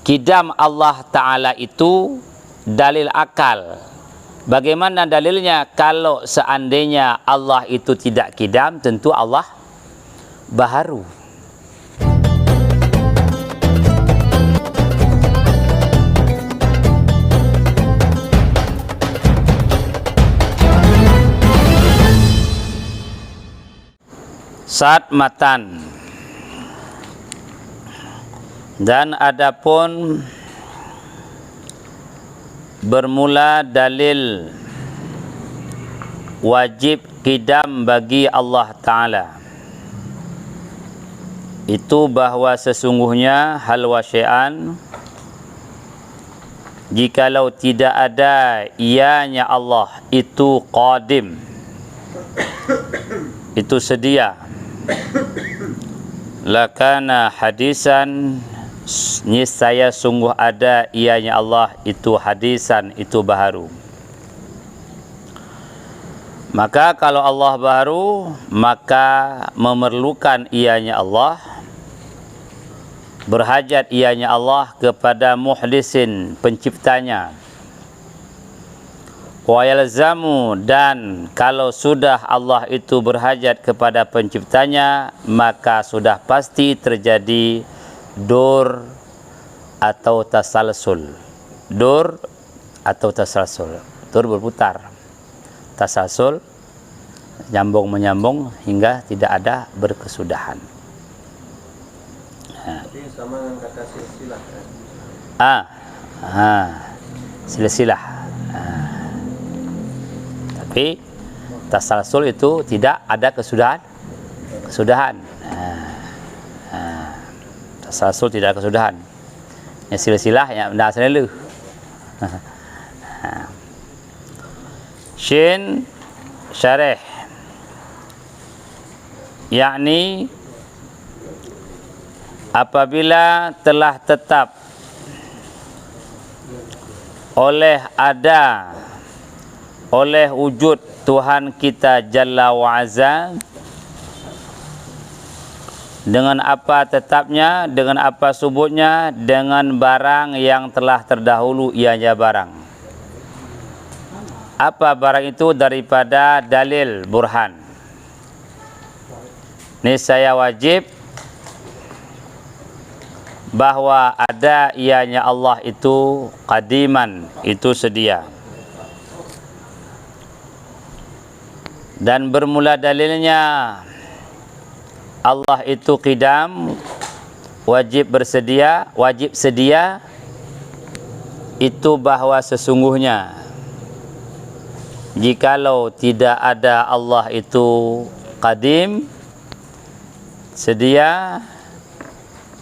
kidam Allah Ta'ala itu dalil akal. Bagaimana dalilnya? Kalau seandainya Allah itu tidak kidam, tentu Allah baharu. Saat matan. Dan adapun bermula dalil wajib kidam bagi Allah Ta'ala itu bahawa sesungguhnya hal wa syai'an, jikalau tidak ada ianya Allah itu qadim, itu sedia, lakana hadisan, niscaya sungguh ada ianya Allah itu hadisan, itu baharu. Maka kalau Allah baharu, maka memerlukan ianya Allah, berhajat ianya Allah kepada muhdisin, penciptanya. Wa yalzamu, dan kalau sudah Allah itu berhajat kepada penciptanya, maka sudah pasti terjadi dur atau tasalsul. Dur atau tasalsul. Dur berputar. Tasalsul nyambung menyambung hingga tidak ada berkesudahan. Jadi sama dengan kata silsilah kan? Silsilah. Tapi tasalsul itu tidak ada kesudahan. Tasalsul tidak ada kesudahan. Yang silsilah yang benda selalu. Shin syarih, yakni apabila telah tetap oleh wujud Tuhan kita Jalla wa Azza, dengan apa tetapnya, dengan apa subutnya, dengan barang yang telah terdahulu ianya barang. Apa barang itu? Daripada dalil burhan. Niscaya wajib bahwa ada ianya Allah itu qadiman, itu sedia. Dan bermula dalilnya Allah itu qidam, wajib bersedia, wajib sedia, itu bahawa sesungguhnya jikalau tidak ada Allah itu qadim, sedia,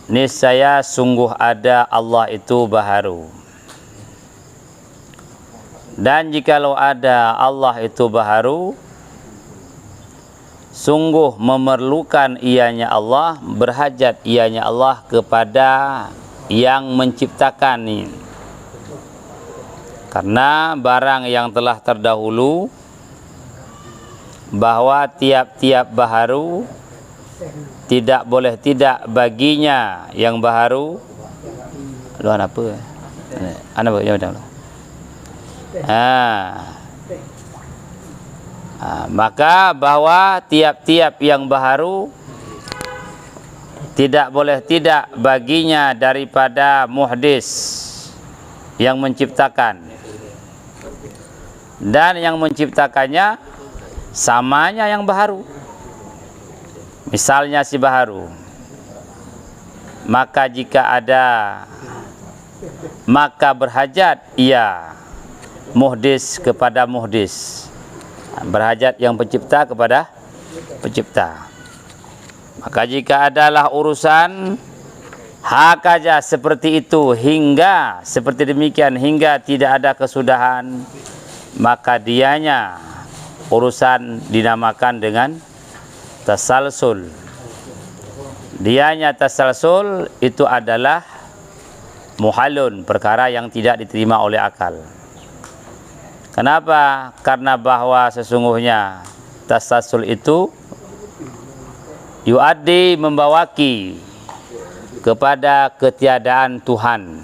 niscaya sungguh ada Allah itu baharu. Dan jikalau ada Allah itu baharu, sungguh memerlukan ianya Allah, berhajat ianya Allah kepada yang menciptakan ini. Karena barang yang telah terdahulu, bahwa tiap-tiap baharu tidak boleh tidak baginya yang baharu. Luar apa? Ana apa? Ya betul. Maka bahwa tiap-tiap yang baharu tidak boleh tidak baginya daripada muhdis yang menciptakan. Dan yang menciptakannya samanya yang baharu. Misalnya si baharu, maka jika ada, maka berhajat ia muhdis kepada muhdis, berhajat yang pencipta kepada pencipta. Maka jika adalah urusan hakaja seperti itu, hingga seperti demikian, hingga tidak ada kesudahan, maka dianya urusan dinamakan dengan tasalsul. Dianya tasalsul itu adalah muhalun, perkara yang tidak diterima oleh akal. Kenapa? Karena bahwa sesungguhnya tasalsul itu yuaddi, membawaki kepada ketiadaan Tuhan.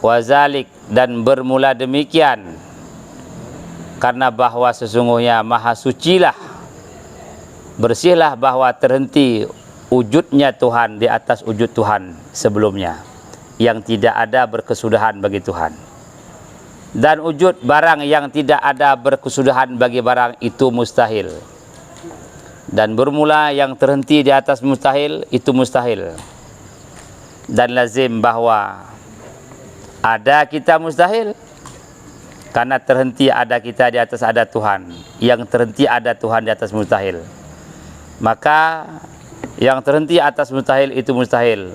wazalik, dan bermula demikian karena bahwa sesungguhnya maha sucilah, bersihlah bahwa terhenti wujudnya Tuhan di atas wujud Tuhan sebelumnya, yang tidak ada berkesudahan bagi Tuhan, dan wujud barang yang tidak ada berkesudahan bagi barang itu mustahil, dan bermula yang terhenti di atas mustahil itu mustahil, dan lazim bahwa ada kita mustahil karena terhenti ada kita di atas ada Tuhan, yang terhenti ada Tuhan di atas mustahil, maka yang terhenti atas mustahil itu mustahil.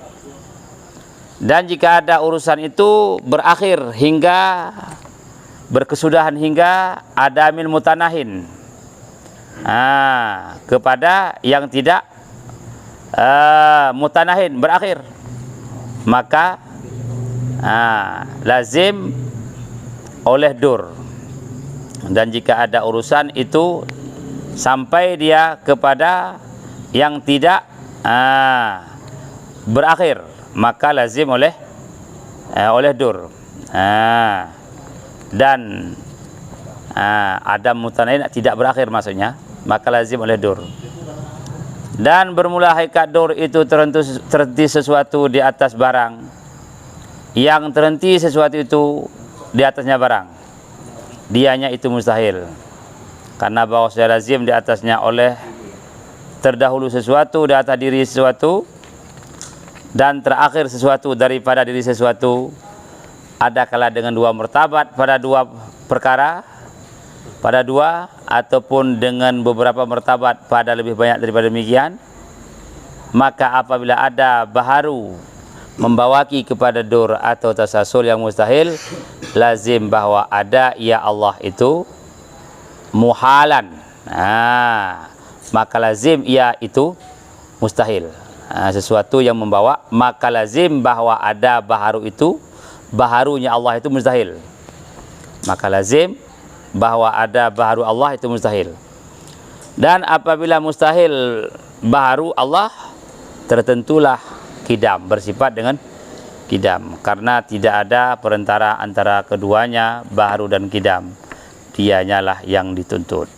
Dan jika ada urusan itu berakhir hingga berkesudahan hingga adamil mutanahin, kepada yang tidak mutanahin, berakhir, maka lazim oleh dur. Dan jika ada urusan itu sampai dia kepada yang tidak berakhir, maka lazim oleh dur. Dan adam mutanahin tidak berakhir maksudnya, maka lazim oleh dur. Dan bermula hakikat dur itu terhenti sesuatu di atas barang, yang terhenti sesuatu itu di atasnya barang, dianya itu mustahil, karena bahwa secara lazim di atasnya oleh terdahulu sesuatu di atas diri sesuatu, dan terakhir sesuatu daripada diri sesuatu. Ada kala dengan dua martabat pada dua perkara, pada dua, ataupun dengan beberapa martabat pada lebih banyak daripada demikian. Maka apabila ada baharu membawaki kepada dur atau tasasul yang mustahil, lazim bahwa ada ya Allah itu muhalan, maka lazim ia itu mustahil, sesuatu yang membawa, maka lazim bahwa ada baharu itu, baharunya Allah itu mustahil, maka lazim bahwa ada baharu Allah itu mustahil. Dan apabila mustahil baharu Allah, tertentulah kidam, bersifat dengan kidam, karena tidak ada perantara antara keduanya, baharu dan kidam, dianya lah yang dituntut.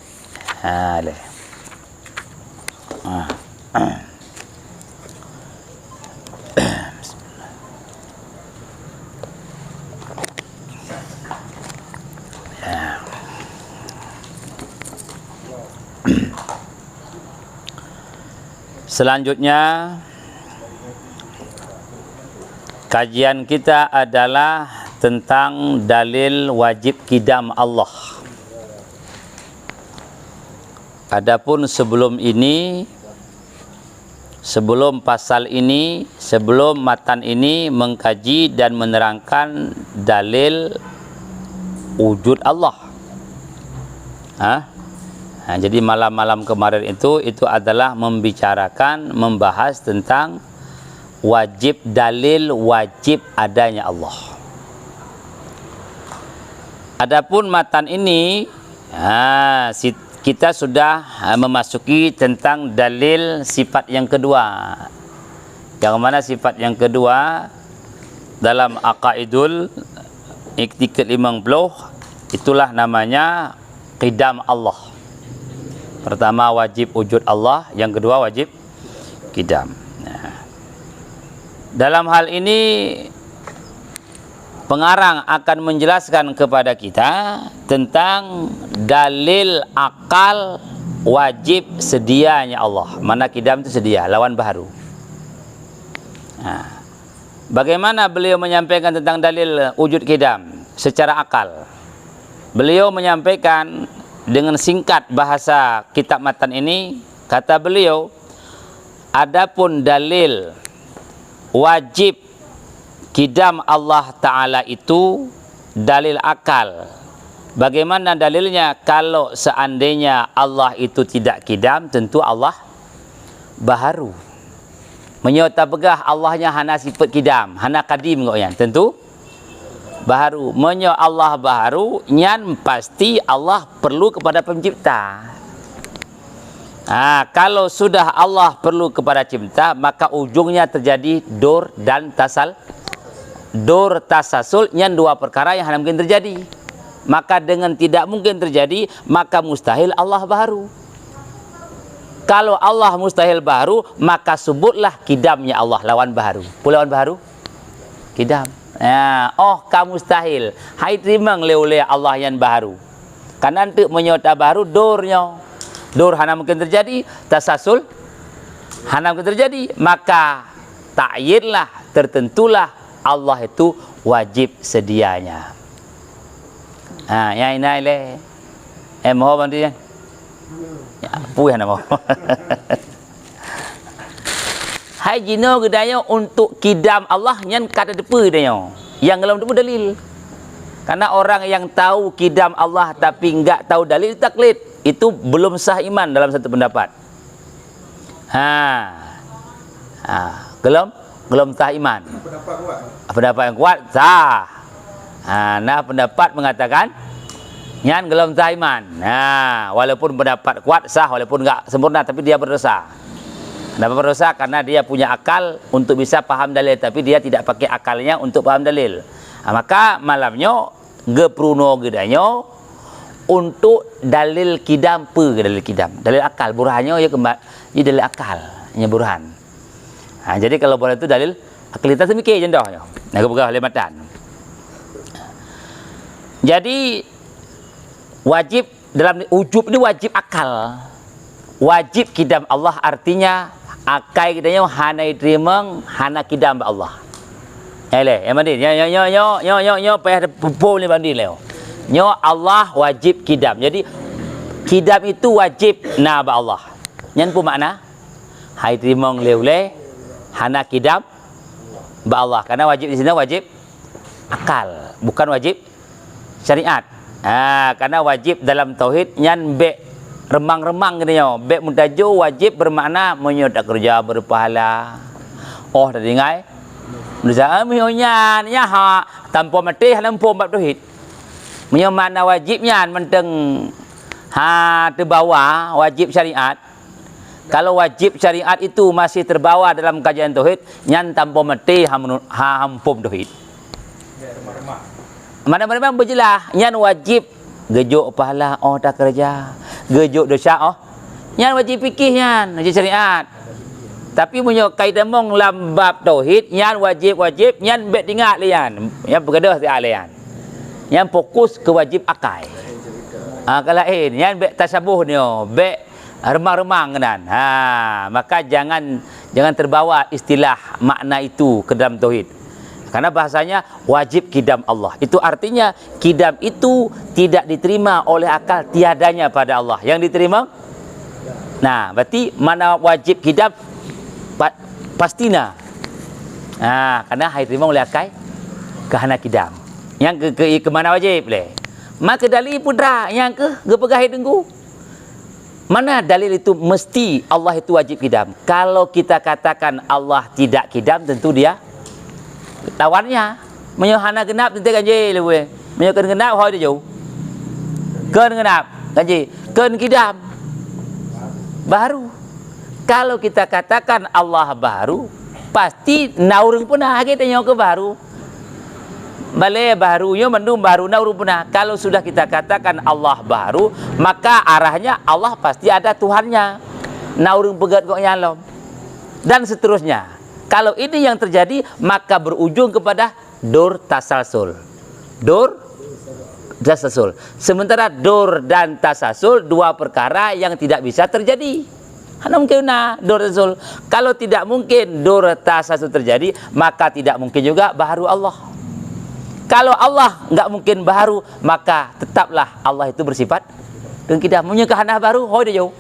Selanjutnya kajian kita adalah tentang dalil wajib kidam Allah. Adapun sebelum ini, sebelum pasal ini, sebelum matan ini mengkaji dan menerangkan dalil wujud Allah. Jadi malam-malam kemarin itu adalah membahas tentang wajib, dalil wajib adanya Allah. Adapun matan ini, kita sudah memasuki tentang dalil sifat yang kedua. Yang mana sifat yang kedua dalam Aqaidul Iktikad 50, itulah namanya qidam Allah. Pertama wajib wujud Allah, yang kedua wajib qidam. Dalam hal ini pengarang akan menjelaskan kepada kita tentang dalil akal wajib sedianya Allah. Mana qidam itu sedia, lawan baharu. Bagaimana beliau menyampaikan tentang dalil wujud qidam secara akal? Beliau menyampaikan dengan singkat bahasa kitab matan ini, kata beliau, adapun dalil wajib qidam Allah Ta'ala itu dalil akal. Bagaimana dalilnya? Kalau seandainya Allah itu tidak qidam, tentu Allah baharu. Menyota begah Allahnya hana sifat qidam, hana qadim ngoyan, tentu baharu. Menyo Allah baharu, nyan pasti Allah perlu kepada pencipta. Kalau sudah Allah perlu kepada cipta, maka ujungnya terjadi dur dan dur tasasul nyan dua perkara yang hana mungkin terjadi. Maka dengan tidak mungkin terjadi, maka mustahil Allah baharu. Kalau Allah mustahil baharu, maka sebutlah kidamnya Allah lawan baharu. Lawan baharu? Kidam. Ya, oh kamu mustahil. Hai terima oleh Allah yang baharu. Karena nanti menyota baharu durnya. Dur hana mungkin terjadi, tasasul hana mungkin terjadi, maka ta'yinlah, tertentulah Allah itu wajib sedianya. Yang ini le. Mau bantu ya? Ya, puih hana mau. Hai jino gedanya untuk kidam Allah nyan kata depa dia. Yang dalam depa dalil. Karena orang yang tahu kidam Allah tapi enggak tahu dalil taklid, itu belum sah iman dalam satu pendapat. Belum sah iman. Pendapat yang kuat sah. Nah pendapat mengatakan nyan belum sah iman. Walaupun pendapat kuat sah, walaupun enggak sempurna, tapi dia berdosa. Kenapa berdosa? Karena dia punya akal untuk bisa paham dalil, tapi dia tidak pakai akalnya untuk paham dalil. Maka malamnya gepruno gedanyo untuk dalil kidam dalil kidam, dalil akal burhannya ya kembali dalil akal nya burhan. Jadi kalau boleh itu dalil akalitas mikir je dah ya. Nak bergah lematan. Jadi wajib dalam ujub ni wajib akal. Wajib kidam Allah artinya akal kitanya hana terima hana kidam Allah. Yang mana yo payah pupul ni banding leo. Nyo Allah wajib kidam. Jadi kidam itu wajib na ba Allah. Nyan pun makna hai terima leule hana kidam ba Allah. Karena wajib di sini wajib akal, bukan wajib syariat. Karena wajib dalam tauhid nyan be remang-remang gini be muntajo wajib bermakna menyodak kerja berpahala. Oh tadi ngai. Menurut nyan ya ha tanpa mati hana pom bab tauhid. Mana wajibnya menteng terbawa wajib syariat. Kalau wajib syariat itu masih terbawa dalam kajian tauhid, nyan tanpa mati hampum tauhid. Mana-mana berjelas nyan wajib gejuk pahala tak kerja, gejuk dosa nyan wajib fikih nyan, wajib syariat. Tapi punya kaitan mong lam bab tauhid nyan wajib nyan bet ingat lian, yang bergadah ti alian. Yang fokus ke wajib akal. Kalau yang be tasabuh ni, be remang-remang kan. Maka jangan terbawa istilah makna itu ke dalam tauhid. Karena bahasanya wajib kidam Allah. Itu artinya kidam itu tidak diterima oleh akal, tiadanya pada Allah. Yang diterima? Nah, berarti mana wajib kidam pastina. Karena hai terima oleh akal kahana kidam. Yang ke mana wajib le? Maka dalil pun yang ke gepegah dengku. Mana dalil itu mesti Allah itu wajib kidam. Kalau kita katakan Allah tidak kidam, tentu dia lawannya menyohana genap tentu kan je le we. Menyokan genap hoi dia jauh. Ken genap kan je. Ken kidam. Baru. Kalau kita katakan Allah baru, pasti naurung pun kita nyoke baru. Balai barunya mendung baru nauru punah. Kalau sudah kita katakan Allah baru, maka arahnya Allah pasti ada Tuhannya. Naurung pegat kok nyalom. Dan seterusnya. Kalau ini yang terjadi, maka berujung kepada dur tasasul. Dur tasasul. Sementara dur dan tasasul dua perkara yang tidak bisa terjadi. Hana mungkin dur tasasul. Kalau tidak mungkin dur tasasul terjadi, maka tidak mungkin juga baharu Allah. Kalau Allah enggak mungkin baharu, maka tetaplah Allah itu bersifat dan kita punya kehana baru, dia jauh.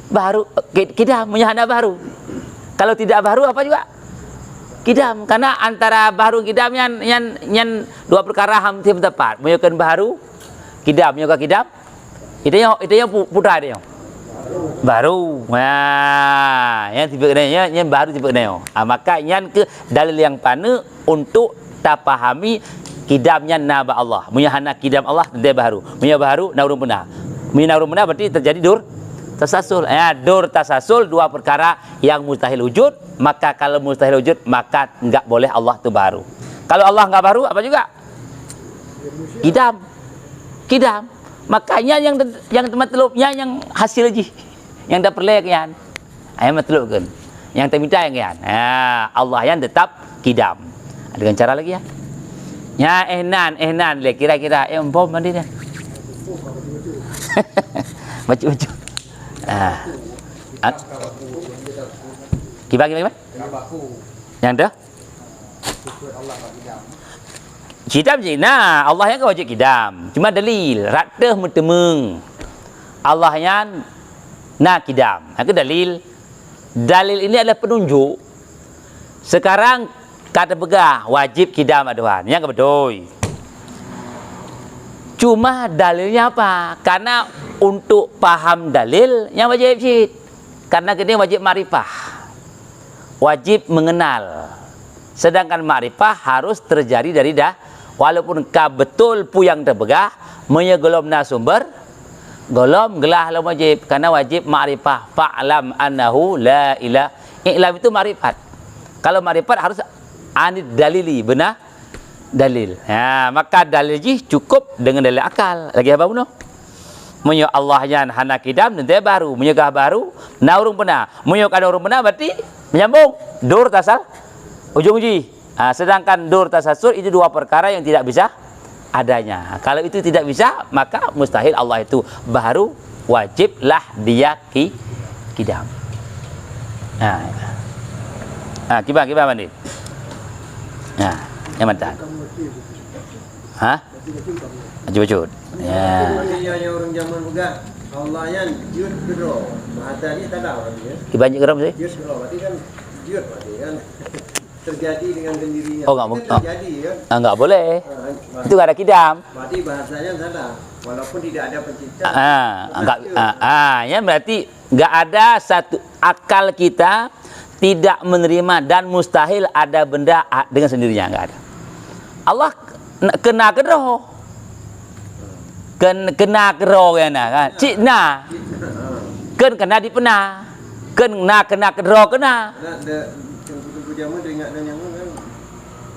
Baru kita punya hana baru. Kalau tidak baru apa juga? Kidam, karena antara baru kidam yang dua perkara hampir tepat. Menunjukkan baru kidam, menunjukkan kidam. Itu yang putra dia. Baru. Yang tipe yang baru tipe dia. Maka yang ke dalil yang pana untuk kita pahami kidamnya naba Allah. Munyahana kidam Allah dia baru. Munyah baru naurun benar. Munyah naurun benar berarti terjadi dur tasasul. Dur tasasul dua perkara yang mustahil wujud maka kalau mustahil wujud maka enggak boleh Allah itu baru. Kalau Allah enggak baru apa juga? Kidam. Kidam. Makanya yang matlubnya yang hasil ji, yang dah perlek yan. Ayat matlub kan. Yang terminta yang yan. Allah yang tetap kidam. Dengan cara lagi ya. Ya ehnan le kira-kira bom mandi dia. Baca. Gimana? Yang dah? Kidam je. Nah, Allah yang wajib kidam. Cuma dalil. Ratah mutemeng. Allah yang kidam. Itu dalil. Dalil ini adalah penunjuk. Sekarang kata begah wajib kidam aduan. Yang betul. Cuma dalilnya apa? Karena untuk paham dalil yang wajib sih. Karena kita wajib ma'rifah. Wajib mengenal. Sedangkan ma'rifah harus terjadi dari dah. Walaupun ka betul pu yang terbegah, menyegolomna sumber, golom gelah la wajib. Karena wajib ma'rifah. Fa'lam annahu la ilaha. I'lam itu ma'rifat. Kalau ma'rifat harus anid dalili, benar dalil. Maka dalil ji cukup dengan dalil akal. Lagi apa bunuh? Menyo Allah yang hana kidam nanti baru, menyegah baru, na urung pernah. Menyo kada urung pernah berarti menyambung dur tasal ujung ji. Sedangkan dur tasasul itu dua perkara yang tidak bisa adanya. Kalau itu tidak bisa, maka mustahil Allah itu baru, wajiblah dia kidam. Kibar mandi. Yang mantan. Bacut. Ya. Yang orang zaman juga Allah yang jud gero. Bahasa ni tak ada orang dia. Banyak geram sih. Jud gero berarti kan jud berarti kan terjadi dengan sendirinya. Oh enggak terjadi kan? Enggak boleh. Itu enggak ada kidam. Berarti bahasanya salah. Walaupun tidak ada pencipta. Enggak. Ya berarti enggak ada satu akal kita tidak menerima dan mustahil ada benda dengan sendirinya, enggak ada. Allah kena kedroh. Kena kedroh kan. Cina. Kena dipena. Kena kedroh kena. Jamu teringat dengan kan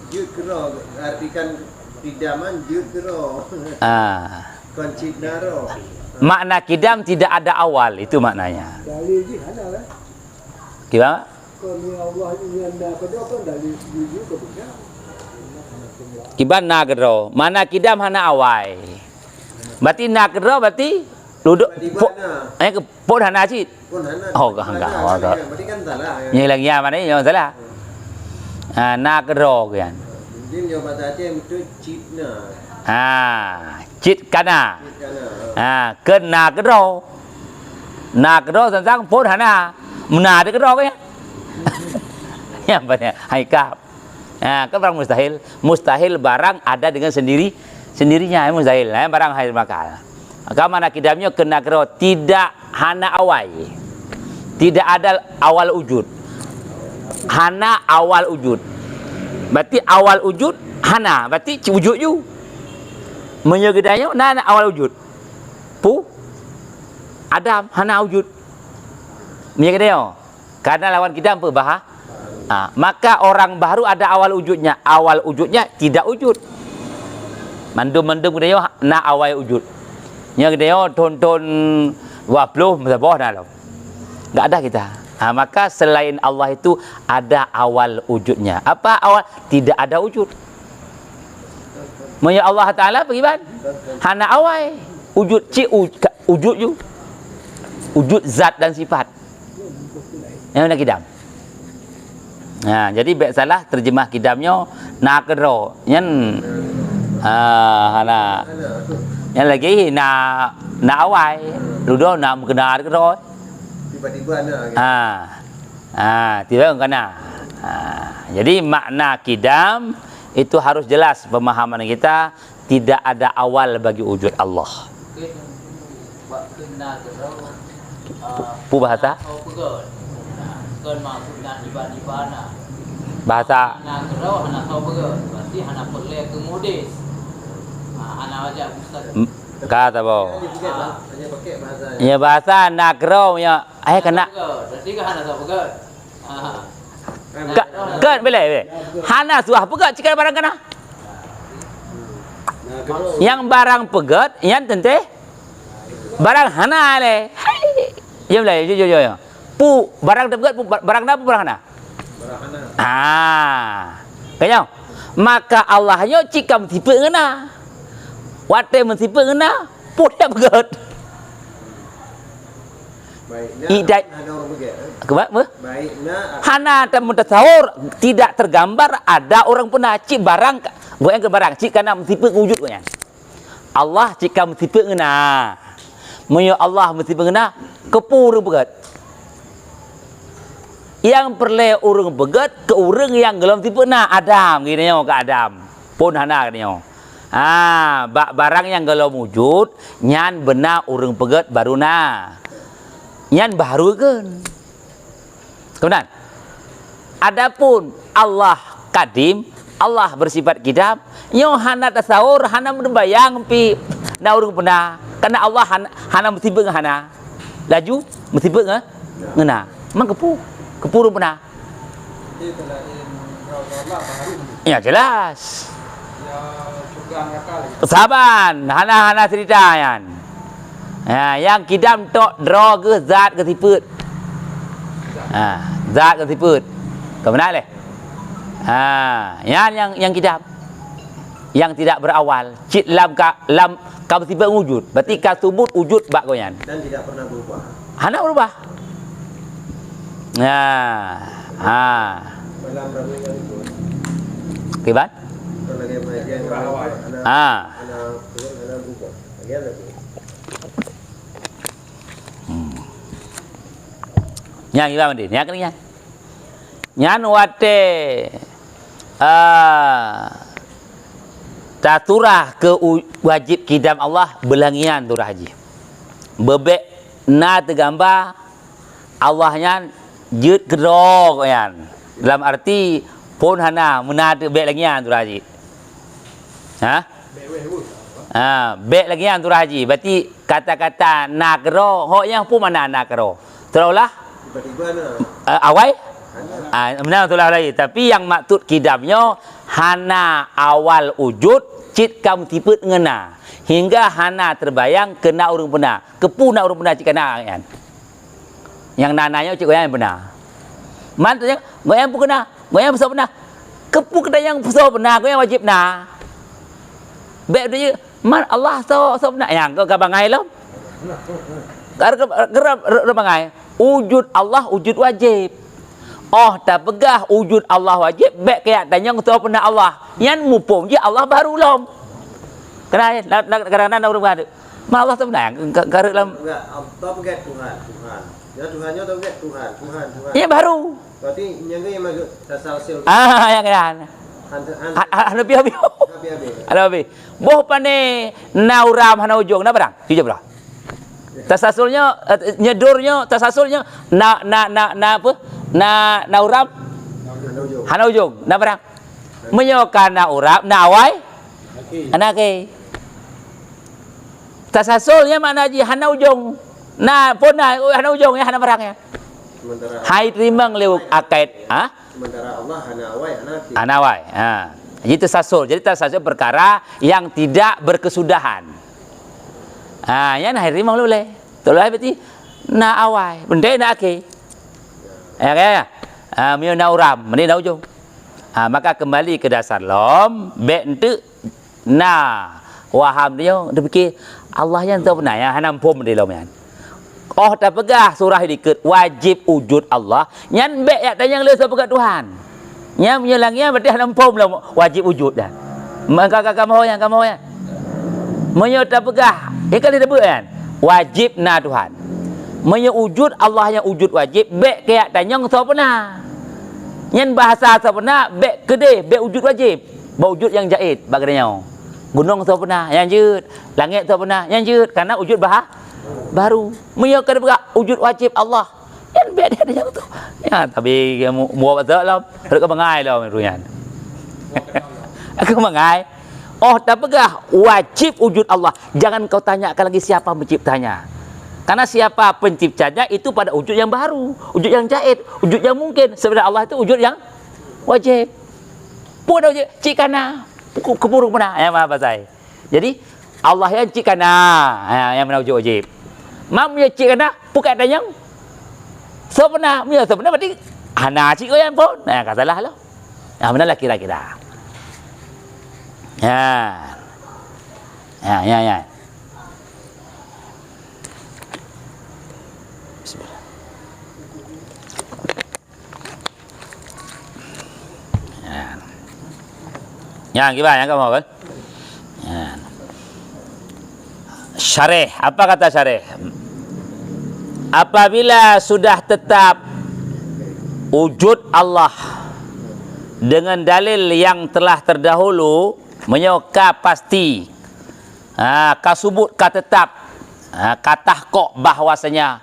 jud kero artikan kidaman jud kero. Koncit naro. Makna kidam tidak ada awal, itu maknanya. Dalil ji ada lah. Gimana? Kalau Allah yang dah kedua kan dalil jujur ketika. Kiban na kedro. Mana kidam hana awal. Berarti na kedro berarti duduk pun hana cit. Oh enggak. Berarti kan salah. Yang lagi mana ni yang salah. Na kedro kan. Mungkin yang bahasa Aceh itu citna. Cit kana. Kena kedro. Na kedro tentang pun hana. Mena ada kedro kan. Yang banyak haikap. Kan barang mustahil. Mustahil barang ada dengan sendirinya. Mustahil. Barang hail makal. Maka mana kidamnya kena kedro. Tidak hana awal. Tidak ada awal wujud. Hana awal wujud. Berarti awal wujud hana. Berarti wujud you. Menyegedanya hana awal wujud. Pu Adam hana wujud. Menyegedanya. Karena lawan kita apa bahah? Maka orang baru ada awal wujudnya. Awal wujudnya tidak wujud. Mandum-mandum dia na awal wujud. Yang dia tonton 20 mezabah dah lah. Enggak ada kita. Maka selain Allah itu ada awal wujudnya. Apa awal? Tidak ada wujud. Menurut Allah Ta'ala bagaimana? Hana awal wujud wujud you. Wujud zat dan sifat. Yang mana kidam? Jadi baik salah terjemah kidamnya na kedro. Yang hana. Yang lagi na awal. Ludo na kena kedro. Tiba-tiba nak. Tiba-tiba kena. Jadi makna kidam itu harus jelas pemahaman kita. Tidak ada awal bagi wujud Allah. Pu bahasa? Bahasa. Kata boh. Ya bahasa nakro ya. Kena. Berarti kan ada apa? Kan boleh. Hana suah pegat cikal barang kana. Yang barang pegat yang tente barang hana le. Ya boleh, yo. Pu barang pegat barang apa barang hana? Barang hana. Kayaknya maka Allahnya jika mentipe ngena. Wate mentipe ngena, pu dia pegat. Baiknya ada orang begitu. Baiknya Hana dan mutasawur tidak tergambar ada orang pernah cik barang goyang ke barang cik karena mentipe wujud goyang. Allah jika mentipe ngena. Menyo Allah mentipe ngena kepur begat. Yang perle urang begat ke urang yang gelom tipe na Adam gini ke Adam. Pun hana gini. Barang yang gelom wujud nyan benar urang begat baru na. Nyan baru kan. Kemudian adapun Allah kadim, Allah bersifat kidam, nyo hana tasawur, hana membayang pi na urang pernah. Karena Allah hana mesti hana. Laju mesti ngena. Mang kepuru pernah. Ya jelas. Saban, hana cerita yan. Ya, yang kidam tok draw ke zat ke tiput. Zat ke tiput. Kemana leh? Yang kidam. Yang tidak berawal. Cit lam ka tiba wujud. Berarti ka subut wujud bak goyan. Dan tidak pernah berubah. Hana berubah. Dalam ragu yang itu. Kibat? Lagi bagian ana berubah. Bagian lagi. Yang iba mandi, yang kena nyan wate taturah ke wajib kidam Allah belangian turah haji. Bebek na tergambar Allahnya jut kedok yan. Dalam arti pun hana menade bek langian turah haji. Bek langian turah haji. Berarti kata-kata na kedok hoknya pun mana na kedok. Terulah tiba-tiba awai benar betul lagi, tapi yang maksud kidamnya hana awal wujud cit kam tiput ngena hingga hana terbayang kena urang benar kepu nak urang benar cik kena kan yang nananya cik goyang benar mantanya goyang pun kena goyang besar benar kepu kena yang besar benar goyang wajib nah baik dia man Allah so benar yang kau kabangai lom gerap bangai wujud Allah wujud wajib. Tak pegah wujud Allah wajib baik kayak tanya untuk pernah Allah. Yang mupung je Allah baru lom. Kerana nak urang ada. Allah tu benar garuk dalam enggak Allah pegat Tuhan. Ya Tuhannya tahu enggak Tuhan. Ya baru. Berarti yang masuk tasalsul. Yang kan. Habis. Habis. Boh pane nauram hana ujung na barang. Jujur barang. Tasasulnya nyedurnya tasasulnya na apa na urap hana ujung na barang menyokan na urap na awai anak tasasulnya mana ji hana ujung na pun na hana ujung ya hana barang ya hai terima lewat akait sementara Allah hana awai hana awai jadi tasasul perkara yang tidak berkesudahan. Yang hari rimang boleh. Tolong berarti na awai, benda na akhir. Ya. Mio na uram, meni na ujung. Maka kembali ke dasar lom, bek ente na waham dia fikir Allah yang tahu benar ya hanam pom di lom yan. Tak pegah surah dikit wajib wujud Allah. Nyan bek ya tanya le so pegat Tuhan. Nya menyelangnya berarti hanam pom lah wajib wujud dah. Maka kamu yang menyo tak pegah ikan tidak kan wajib na Tuhan menyo wujud Allah yang wujud wajib bek kayak tanyang so pernah nyen bahasa so pernah bek gede bek wujud wajib wujud yang jahit bagainya gunung so pernah yang jut langit so pernah yang jut karena wujud baru menyo kada pegah wujud wajib Allah yang bek dia tanyang tu ya tapi mua betul lah terus kebangai lah meruyan aku mengai. Tak pegah wajib wujud Allah. Jangan kau tanyakan lagi siapa menciptanya. Karena siapa penciptanya itu pada wujud yang baru, wujud yang jahit, wujud yang mungkin. Sebenarnya Allah itu wujud yang wajib. Pun wujud cik kana, kepurung mana? Yang apa saya? Jadi Allah yang cik kana, yang mana wujud wajib. Mam ya cik kana, bukan ada yang sebenarnya berarti hana cik yang pun. Nah, katalah lo. Yang mana lah kira-kira? Ya. Bismillah. Yang gimana? Yang kamu apa? Syarih. Apa kata syarih? Apabila sudah tetap wujud Allah dengan dalil yang telah terdahulu menyoka pasti, kasubut katetap, katahkok bahwasanya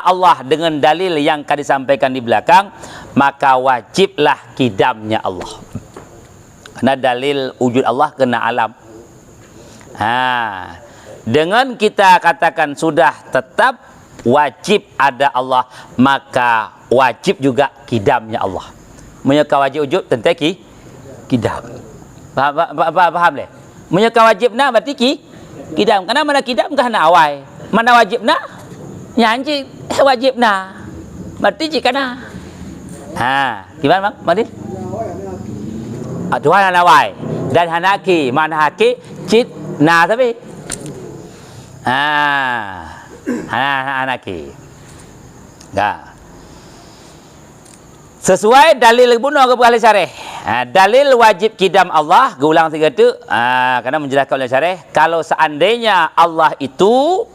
Allah dengan dalil yang akan disampaikan di belakang, maka wajiblah kidamnya Allah. Karena dalil wujud Allah kena alam. Dengan kita katakan sudah tetap wajib ada Allah, maka wajib juga kidamnya Allah. Menyoka wajib wujud tentu kidam. Faham leh? Menyoka wajib na berarti kidam. Karena mana kidam kena awai, mana wajib na nyanyi wajib na berarti jika na. Gimana Bang Madin? Tuhan awai dan hanaki mana haki cit na tapi hanaki dah sesuai dalil bunuh ke ahli syarih. Dalil wajib kidam Allah geulang tiga tu karena menjelaskan oleh syarih kalau seandainya Allah itu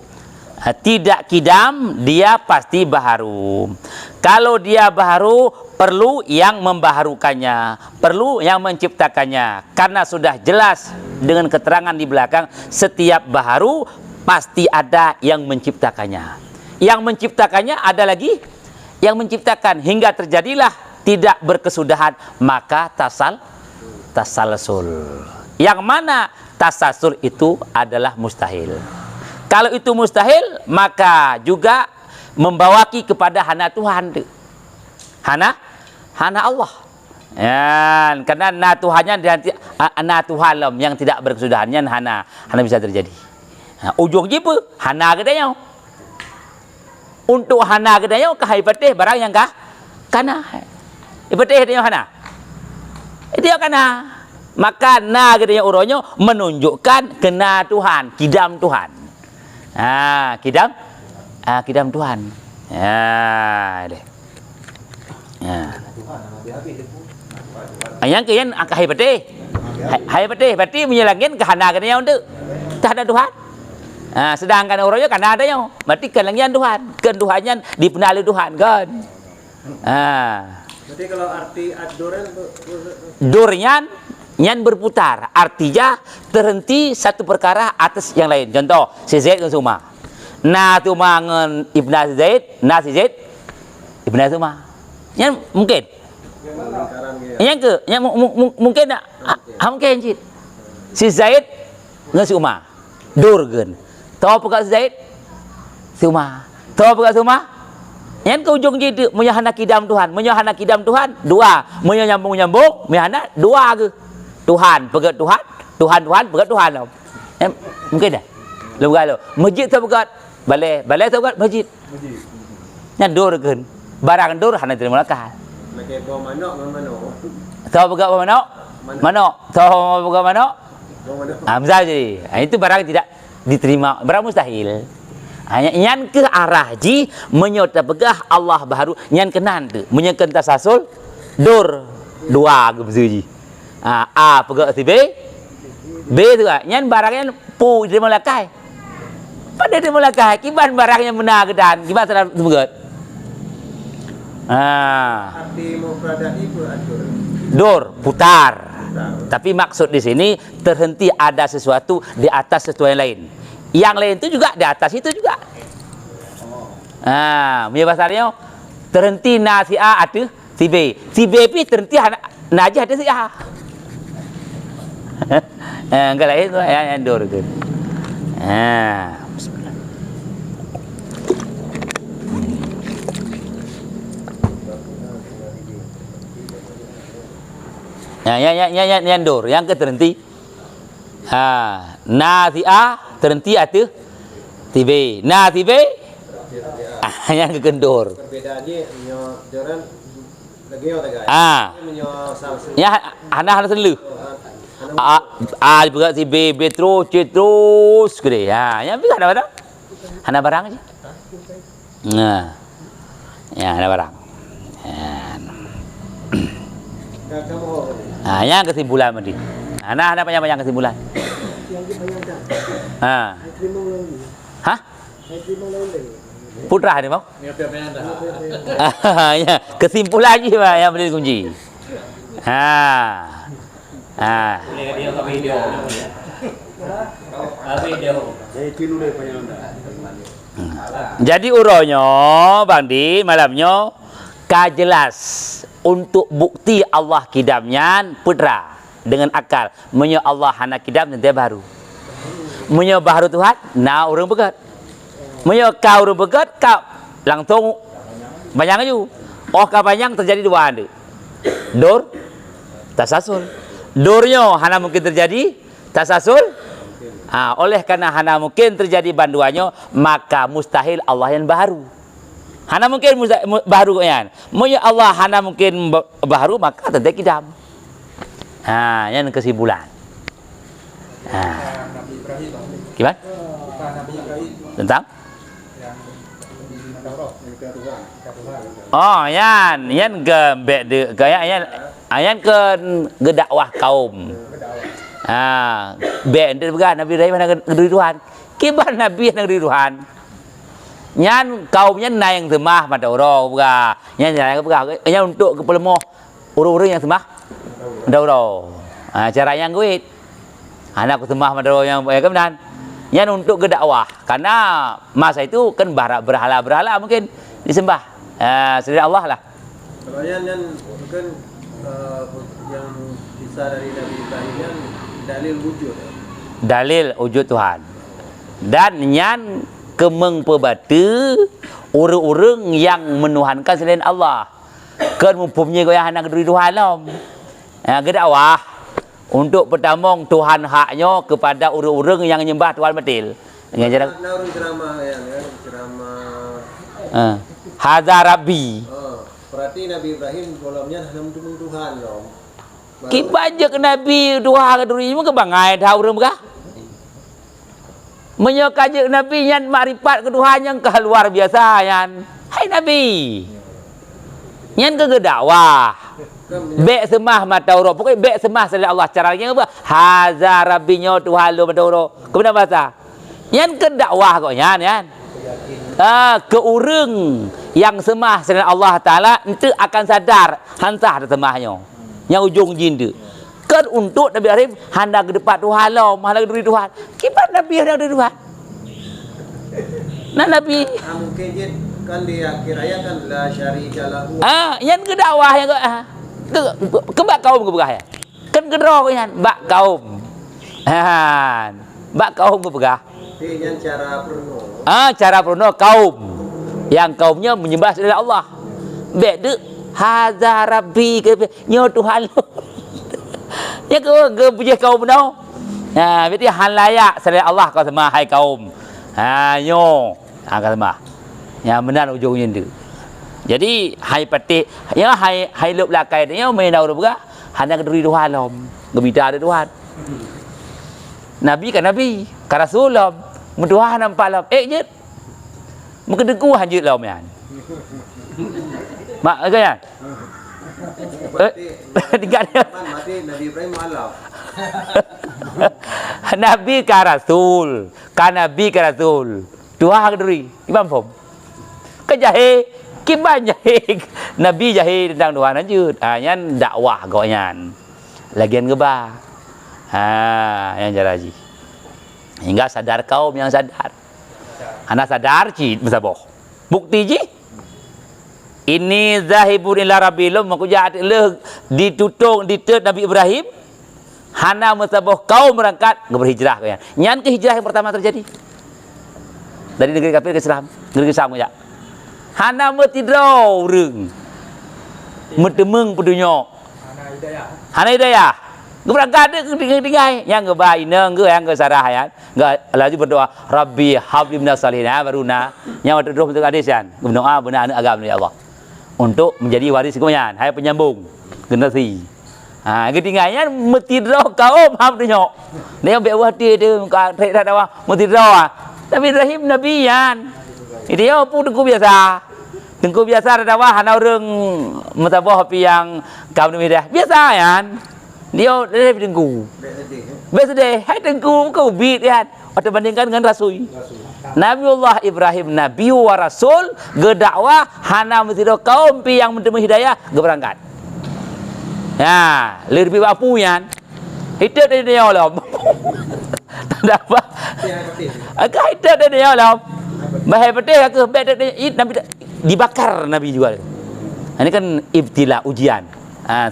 tidak kidam, dia pasti baharu. Kalau dia baharu, perlu yang membaharukannya, perlu yang menciptakannya. Karena sudah jelas dengan keterangan di belakang, setiap baharu pasti ada yang menciptakannya. Yang menciptakannya ada lagi yang menciptakan hingga terjadilah tidak berkesudahan, maka tasalsul. Yang mana tasalsul itu adalah mustahil. Kalau itu mustahil, maka juga membawaki kepada hana Tuhan. Hana Allah. Karena na Tuhannya na Tuhan yang tidak berkesudahannya hana bisa terjadi. Ujung jipu hana gedanya. Untuk hana gedanya kahai patih barang yang kana. Patih dia hana. Itu kana. Maka na gedanya uronyo menunjukkan kena Tuhan, kidam Tuhan. Kidam Tuhan. Deh. Yang kian hai patih berarti menyelangin kehana kadanya untuk tak ada Tuhan. Sedangkan orangnya kan adanya berarti kelangian Tuhan, ketuhannya dipenali Tuhan kan. Berarti kalau arti ad-duran durnya nyan berputar, artinya terhenti satu perkara atas yang lain. Contoh, si Zaid dengan Suma. Na Suma dengan Ibn Zaid, na si Zaid Ibn Suma. Yang mungkin. Yang ke, yang mungkin tak? Mungkin cik. Si Zaid dengan Suma. Durgen. Tahu apa si Zaid? Suma. Tahu apa Suma? Yang ke ujung jadi menyahana kidam Tuhan, menyahana kidam Tuhan dua, menyambung menyahana dua ke. Tuhan, pegat Tuhan, pegat Tuhan. Mungkin dah. Lu kalau masjid tu pegat, balai tu pegat masjid. Yang dur kan. Barang dur hana terima lakah. Makai bawa manok mana? Tahu pegat manok? Manok. Tahu pegat manok? Misal jadi. Itu barang tidak diterima, barang mustahil. Yang ke arah ji menyota pegah Allah baharu yang kenan tu. Menyekan tasasul dur dua ke bersuji. A pegat si B tu nyan barangnya pu di melakai pada di melakai kiban barangnya benar kedan kiban sedang pegat arti mufradat itu dur putar. Tapi maksud di sini terhenti ada sesuatu di atas sesuatu yang lain itu juga di atas itu juga. Punya bahasanya terhenti na si A ada si B pi terhenti najah ada si A. Enggak lain tu yang dur tu. Yang dor, yang ke terhenti. Na ti a terhenti atu ti b. Na ti b yang ke kendor. Perbedaannya menyo joran lagi yo tagay. Menyo salsu. Ya hana selu. A juga si B terus C terus gede. Yang bisa ada barang. Hana barang aja. Nah. Ya, ada barang. Yang kesimpulan tadi. Ada panjang kesimpulan. Hah? Putra ni mau? Ya, kesimpulan aja Pak yang boleh kunci. Jadi uronya Bang Di malamnya jelas untuk bukti Allah kidamnya putra dengan akal menyo Allah hana kidam nanti baru menyo baru Tuhan nah orang begat menyo kau orang begat kau langsung banyak aja kau banyak terjadi dua ande dor tasasul dornya hana mungkin terjadi tasasul. Oleh karena hana mungkin terjadi banduannya, maka mustahil Allah yang baru. Hana mungkin baru kan. Moyo Allah hana mungkin baru, maka tentu kidam. Yang kesimpulan. Gimana? Tentang? Yan gembek de gaya yan ke gedakwah kaum. Benda juga Nabi Ibrahim negeri Tuhan. Kibar Nabi negeri Tuhan. Nyan kaumnya naik semah pada orang juga. Nyan yang untuk kepelemoh orang-orang yang semah daurau. Cara yang kuit. Anak semah pada orang yang kemudian. Nyan untuk ke dakwah. Karena masa itu kan berhala-berhala mungkin disembah. Selain Allah lah. Kalau yang mungkin yang bisa dari Nabi Ibrahim dalil wujud. Dalil wujud Tuhan. Dan nyan kemeng pebatu orang-orang yang menuhankan selain Allah. Kan mempunyai goyah anak dari Tuhan lah. Kedakwah untuk pertamong Tuhan haknya kepada orang-orang yang menyembah Tuhan batil. Dengan cara orang ceramah ya, ceramah Hadza Rabbi. Berarti Nabi Ibrahim kolamnya dalam Tuhan loh. Kibajak Nabi dua keduri mu kebangai dah urang begah. Menyokajak Nabi yang makrifat keduhan yang luar biasa yan. Hai Nabi. Yang ke dakwah. Bek semah mata urang. Pokoknya bek semah selain Allah caranya apa? Hadza rabbinya Tuhan lu mata urang. Kemudian bahasa. Yang ke dakwah kok yan. Ke urang yang semah selain Allah Taala itu akan sadar hansah semahnya. Yang ujung jinda. Kan untuk Nabi Ibrahim hendak ke depan Tuhan lah, hendak ke diri Tuhan. Kibat Nabi hendak ke diri Tuhan. Nah Nabi. Mungkin kan di akhir ayat kan la syarika lahu. Yang ke dakwah yang ke bak kaum ke begah ya. Kan ke roh yan, bak kaum. Bak kaum ke begah. Yang cara perno. Cara perno kaum. Yang kaumnya menyembah selain Allah. Beda Hadza Rabbi nyo Tuhan lu. Ya ke puji kaum đâu. Berarti han layak selain Allah kau sembah hai kaum. Nyo kau sembah. Ya benar ujungnya tu. Jadi hai pati ya hai lop lakai dia main dah juga. Hanya keduri Tuhan lom. Gebida ada Tuhan. Nabi kan Nabi, kan Rasul lom. Tuhan nampak lom. Je. Mengkedeku hanjut lom yan. Mak kan? Tinggal mati Nabi Ibrahim mualaf. Nabi ka Rasul, kan Nabi ka Rasul. Tuhan keduri, imam pom. Kejahe, kiban jahe. Nabi jahe tentang Tuhan lanjut. Yan dakwah goyan. Lagian gebah. Yang jaraji. Hingga sadar kaum yang sadar. Anak sadar cid besaboh. Bukti ji. Ini zahibun ila rabbilum maku jahat le ditutung ditet Nabi Ibrahim hana mesaboh kaum berangkat berhijrah kan. Nyan ke hijrah yang pertama terjadi dari negeri kafir ke Islam, negeri Islam ya. Hana metidro reung. Medemeng pedunya. Hana hidayah. Berangkat dia dengai yang ngebai neng ge yang ke sarah ya. Enggak lagi berdoa Rabbi habli minas salihin baruna. Yang berdoa untuk hadisan. Berdoa benar agama ya Allah. Untuk menjadi waris kemudian, hai penyambung generasi. Ha ketinggalnya mesti doa kaum hab dia. Dia ambil hati dia ka tak ada mesti doa. Nabi Ibrahim nabiyan. Dia pun tengku biasa. Tengku biasa ada hana orang mutabah yang kaum ni biasa kan. Dia tengku. Biasa deh, hai tengku kau bid kan. Atau bandingkan dengan Rasul. Nabiullah Ibrahim nabi wa rasul gedakwah hana mesti kaum yang menerima hidayah ge berangkat. Ya, lebih bapu yan. Hidup dia lah. Tak dapat. Agak hidup dia lah. Bahaya betul ke Nabi dibakar Nabi juga. Ini kan ibtila ujian.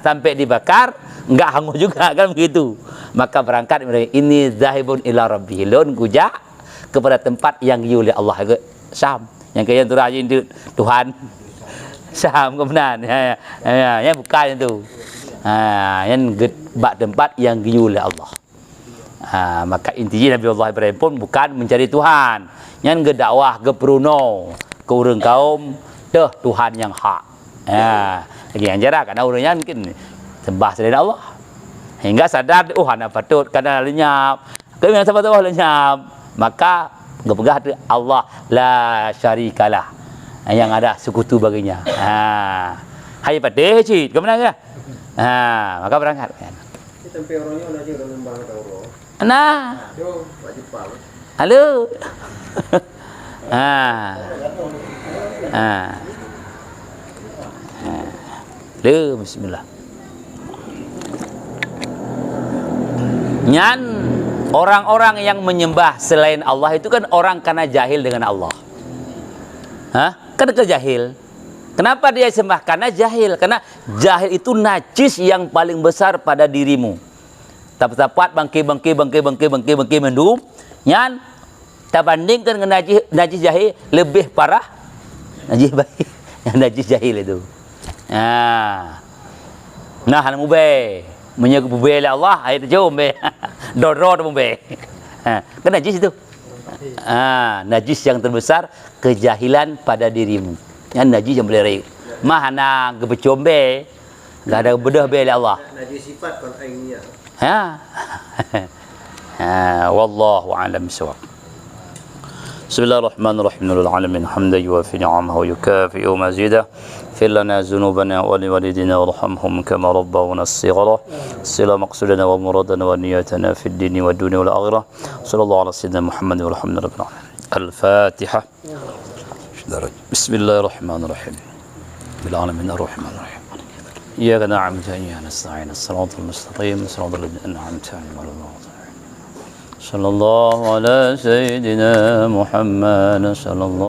Sampai dibakar enggak hangus juga kan begitu. Maka berangkat ini zahibun ila rabbi. Lon kuja kepada tempat yang diuli Allah ke Syam. Yang kaya tu rajin Tuhan Syam kebenaran. Ya bukan itu. Yang bak tempat yang diuli Allah. Maka intinya Nabi Allah Ibrahim pun bukan mencari Tuhan. Yang gedakwah ke peruno ke urang kaum deh Tuhan yang hak. Lagi yang jarak karena urangnya mungkin sembah selain Allah. Hingga sadar hana patut karena lenyap. Kami yang sahabat Allah lenyap. Maka gepegah tu Allah la syarikalah. Yang ada sekutu baginya. Hai patih cik, kemana ke? Maka berangkat. Tempe orangnya nak je lembang kau ro. Nah. Yo, wajib pal. Halo. Le bismillah. Nyan orang-orang yang menyembah selain Allah itu kan orang karena jahil dengan Allah. Kan jahil. Kenapa dia sembah? Karena jahil. Karena jahil itu najis yang paling besar pada dirimu. Tapat bangkai mendum. Nyan tak bandingkan dengan najis jahil lebih parah. Najis baik. Yang najis jahil itu. Nah hal mube menyaku mube oleh Allah air jom be. Doror mube. Kan najis itu. Najis yang terbesar kejahilan pada dirimu. Yang najis yang boleh mahana gebecombe enggak ada bedah be oleh Allah. Najis sifat kon ainnya. Wallahu a'lam bissawab. Bismillahirrahmanirrahim. Alamin hamdan yuwafi ni'amahu wa yukafi'u mazidah. اغفر لنا ذنوبنا ولوالدينا وارحمهم كما ربونا صغارا صل مقصودنا ومرادنا ونياتنا في الدين والدنيا والآخرة صلى الله على سيدنا محمد والحمد لله رب العالمين. الفاتحة. بسم الله الرحمن الرحيم. بالعالمين الرحمن الرحيم. إياك نعبد وإياك نستعين الصراط المستقيم صراط الذين أنعمت عليهم صلى الله على سيدنا محمد صلى الله